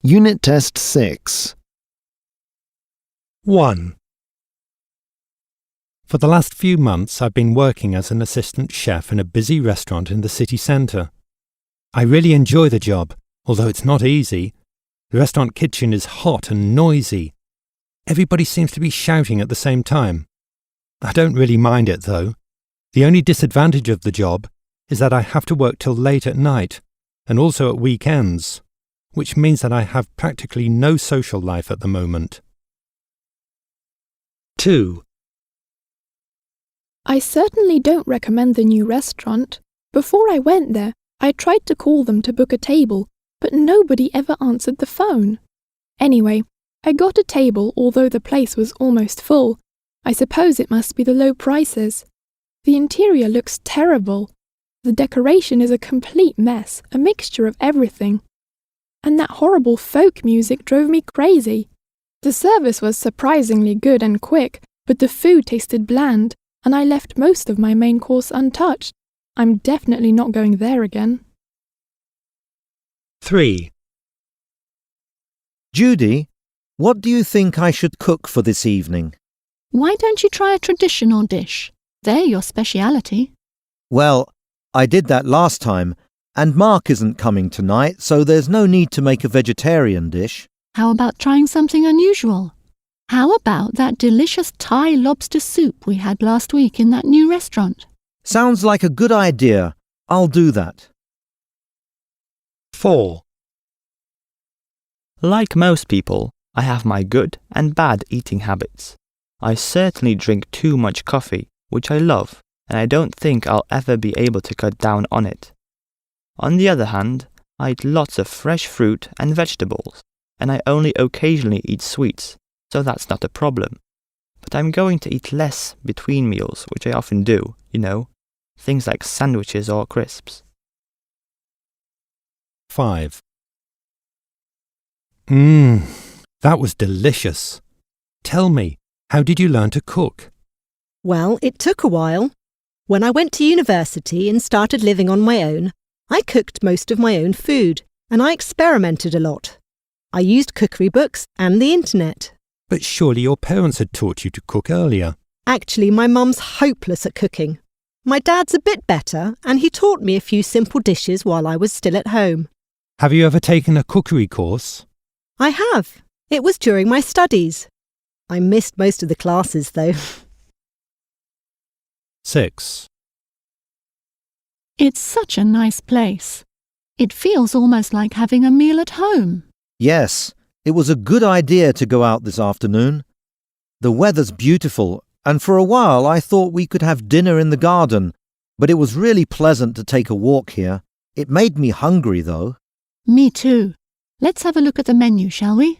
Unit Test 6. 1. For the last few months I've been working as an assistant chef in a busy restaurant in the city centre. I really enjoy the job, although it's not easy. The restaurant kitchen is hot and noisy. Everybody seems to be shouting at the same time. I don't really mind it though. The only disadvantage of the job is that I have to work till late at night, and also at weekends, which means that I have practically no social life at the moment. 2. I certainly don't recommend the new restaurant. Before I went there, I tried to call them to book a table, but nobody ever answered the phone. Anyway, I got a table although the place was almost full. I suppose it must be the low prices. The interior looks terrible. The decoration is a complete mess, a mixture of everything. And that horrible folk music drove me crazy. The service was surprisingly good and quick, but the food tasted bland, and I left most of my main course untouched. I'm definitely not going there again. 3. Judy, what do you think I should cook for this evening? Why don't you try a traditional dish? They're your speciality. Well, I did that last time, and Mark isn't coming tonight, so there's no need to make a vegetarian dish. How about trying something unusual? How about that delicious Thai lobster soup we had last week in that new restaurant? Sounds like a good idea. I'll do that. 4. Like most people, I have my good and bad eating habits. I certainly drink too much coffee, which I love, and I don't think I'll ever be able to cut down on it. On the other hand, I eat lots of fresh fruit and vegetables, and I only occasionally eat sweets, so that's not a problem. But I'm going to eat less between meals, which I often do, things like sandwiches or crisps. 5. That was delicious. Tell me, how did you learn to cook? Well, it took a while. When I went to university and started living on my own, I cooked most of my own food, and I experimented a lot. I used cookery books and the internet. But surely your parents had taught you to cook earlier. Actually, my mum's hopeless at cooking. My dad's a bit better, and he taught me a few simple dishes while I was still at home. Have you ever taken a cookery course? I have. It was during my studies. I missed most of the classes, though. 6. It's such a nice place. It feels almost like having a meal at home. Yes, it was a good idea to go out this afternoon. The weather's beautiful, and for a while I thought we could have dinner in the garden, but it was really pleasant to take a walk here. It made me hungry, though. Me too. Let's have a look at the menu, shall we?